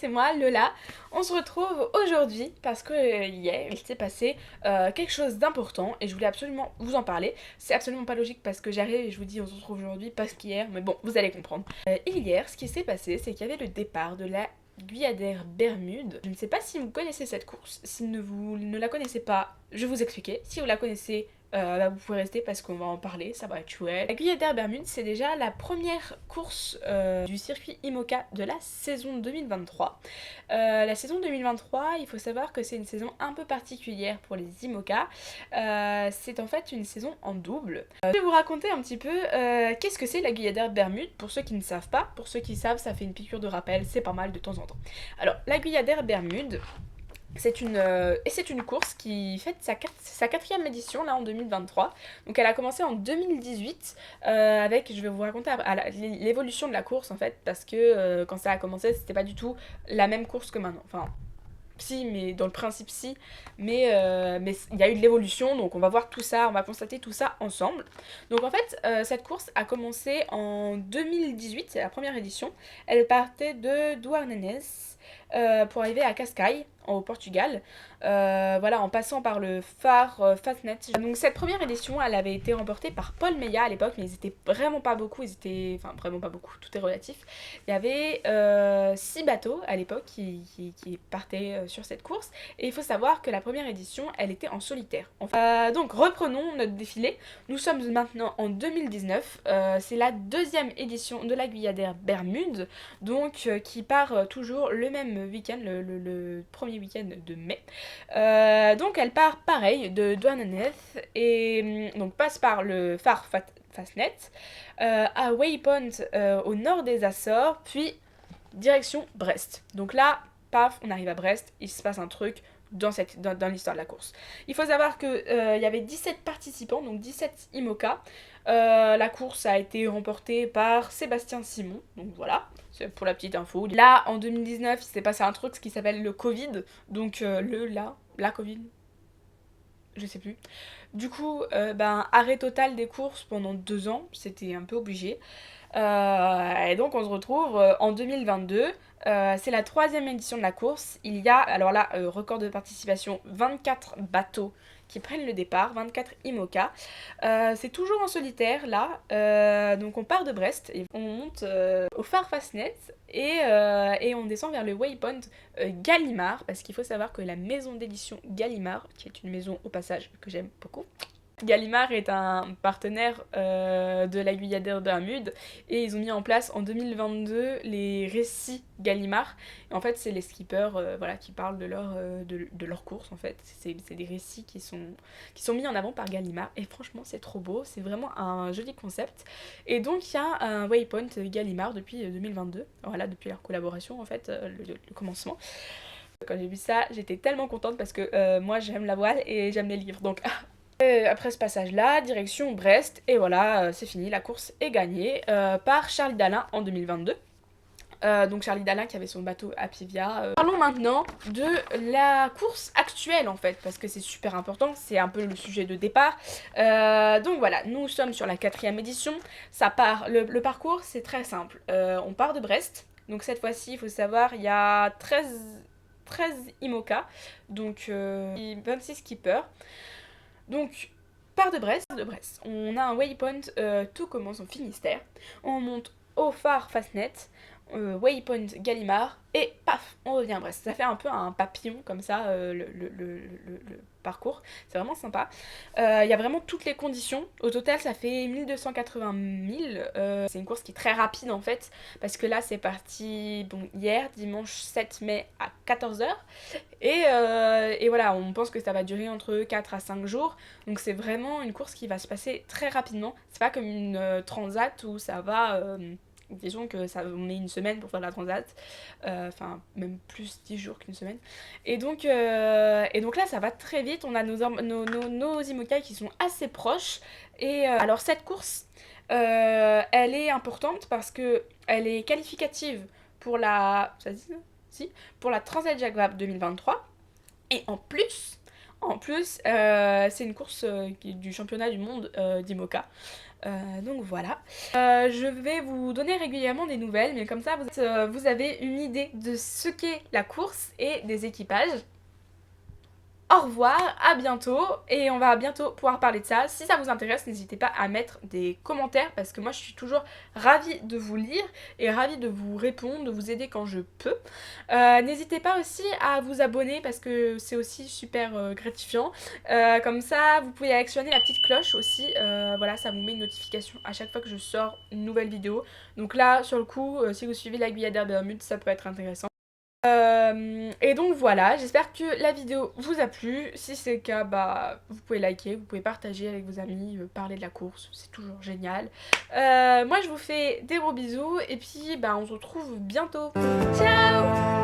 c'est moi, Lola. On se retrouve aujourd'hui parce que hier, il s'est passé quelque chose d'important et je voulais absolument vous en parler. C'est absolument pas logique parce que j'arrive et je vous dis on se retrouve aujourd'hui parce qu'hier, mais bon, vous allez comprendre. Hier, ce qui s'est passé, c'est qu'il y avait le départ de la Guyadère Bermude. Je ne sais pas si vous connaissez cette course. Si vous ne la connaissez pas, je vais vous expliquer. Si vous la connaissez, vous pouvez rester parce qu'on va en parler, ça va être chouette. La Guyadère Bermude, c'est déjà la première course du circuit IMOCA de la saison 2023. La saison 2023, il faut savoir que c'est une saison un peu particulière pour les IMOCA. C'est en fait une saison en double. Je vais vous raconter un petit peu qu'est-ce que c'est la Guyadère Bermude, pour ceux qui ne savent pas. Pour ceux qui savent, ça fait une piqûre de rappel, c'est pas mal de temps en temps. Alors, la Guyadère Bermude, c'est une course qui fête sa quatrième édition là en 2023. Donc elle a commencé en 2018 avec, je vais vous raconter l'évolution de la course en fait, parce que quand ça a commencé c'était pas du tout la même course que maintenant. Enfin, si, mais dans le principe si, mais il y a eu de l'évolution, donc on va voir tout ça, on va constater tout ça ensemble. Donc en fait, cette course a commencé en 2018, c'est la première édition. Elle partait de Douarnenez pour arriver à Cascais, au Portugal, voilà, en passant par le phare Fastnet. Donc cette première édition, elle avait été remportée par Paul Meillat à l'époque, mais ils étaient vraiment pas beaucoup, enfin vraiment pas beaucoup, tout est relatif. Il y avait 6 bateaux à l'époque qui partaient sur cette course, et il faut savoir que la première édition, elle était en solitaire. Enfin, donc reprenons notre défilé, nous sommes maintenant en 2019, c'est la deuxième édition de la Guyadère Bermude, donc qui part toujours le même week-end, le premier week-end de mai. Donc elle part pareil de Douarnenez et donc passe par le phare Fastnet, à Waypoint au nord des Açores, puis direction Brest. Donc là, paf, on arrive à Brest, il se passe un truc dans l'histoire de la course. Il faut savoir qu'il y avait 17 participants, donc 17 IMOCA. La course a été remportée par Sébastien Simon, donc voilà, c'est pour la petite info. Là, en 2019, il s'est passé un truc qui s'appelle le Covid, donc la Covid, je sais plus. Du coup, arrêt total des courses pendant 2 ans, c'était un peu obligé. Et donc on se retrouve en 2022, c'est la troisième édition de la course. Il y a, alors là, record de participation, 24 bateaux qui prennent le départ, 24 IMOCA. C'est toujours en solitaire là, donc on part de Brest, et on monte au phare Fastnet et on descend vers le waypoint Gallimard, parce qu'il faut savoir que la maison d'édition Gallimard, qui est une maison au passage que j'aime beaucoup, Gallimard est un partenaire de la Guyadère Bermude et ils ont mis en place en 2022 les récits Gallimard. Et en fait, c'est les skippers voilà, qui parlent de leur course en fait. C'est des récits qui sont mis en avant par Gallimard et franchement, c'est trop beau. C'est vraiment un joli concept. Et donc, il y a un waypoint Gallimard depuis 2022. Voilà, depuis leur collaboration en fait, le commencement. Quand j'ai vu ça, j'étais tellement contente parce que moi, j'aime la voile et j'aime les livres. Donc, après ce passage-là, direction Brest, et voilà, c'est fini, la course est gagnée par Charlie Dalin en 2022. Donc Charlie Dalin qui avait son bateau Apivia. Parlons maintenant de la course actuelle en fait, parce que c'est super important, c'est un peu le sujet de départ. Donc voilà, nous sommes sur la quatrième édition, ça part, le parcours c'est très simple. On part de Brest, donc cette fois-ci il faut savoir, il y a 13 IMOCA, donc 26 skippers. Donc, part de Brest, on a un waypoint, tout commence en Finistère, on monte au phare Fastnet, waypoint Gallimard, et paf, on revient à Brest. Ça fait un peu un papillon comme ça, le parcours, c'est vraiment sympa. Il y a vraiment toutes les conditions, au total ça fait 1280 000, c'est une course qui est très rapide en fait, parce que là c'est parti hier, dimanche 7 mai à 14h, et voilà, on pense que ça va durer entre 4 à 5 jours, donc c'est vraiment une course qui va se passer très rapidement. C'est pas comme une transat où ça va, disons que ça on met une semaine pour faire la transat, enfin même plus 10 jours qu'une semaine. Et donc là ça va très vite, on a nos IMOCA qui sont assez proches, et alors cette course, elle est importante parce que elle est qualificative pour la... ça se dit ça ? Si, pour la Transat Jacques Vabre 2023. Et en plus, En plus, c'est une course du championnat du monde d'IMOCA. Donc voilà. Je vais vous donner régulièrement des nouvelles, mais comme ça vous avez une idée de ce qu'est la course et des équipages. Au revoir, à bientôt, et on va bientôt pouvoir parler de ça. Si ça vous intéresse, n'hésitez pas à mettre des commentaires parce que moi je suis toujours ravie de vous lire et ravie de vous répondre, de vous aider quand je peux. N'hésitez pas aussi à vous abonner parce que c'est aussi super gratifiant. Comme ça, vous pouvez actionner la petite cloche aussi. Voilà, ça vous met une notification à chaque fois que je sors une nouvelle vidéo. Donc là, sur le coup, si vous suivez la Guyade Bermude, ça peut être intéressant. Et donc voilà, j'espère que la vidéo vous a plu. Si c'est le cas, bah vous pouvez liker, vous pouvez partager avec vos amis, parler de la course, c'est toujours génial. Moi je vous fais des gros bisous et puis bah on se retrouve bientôt. Ciao!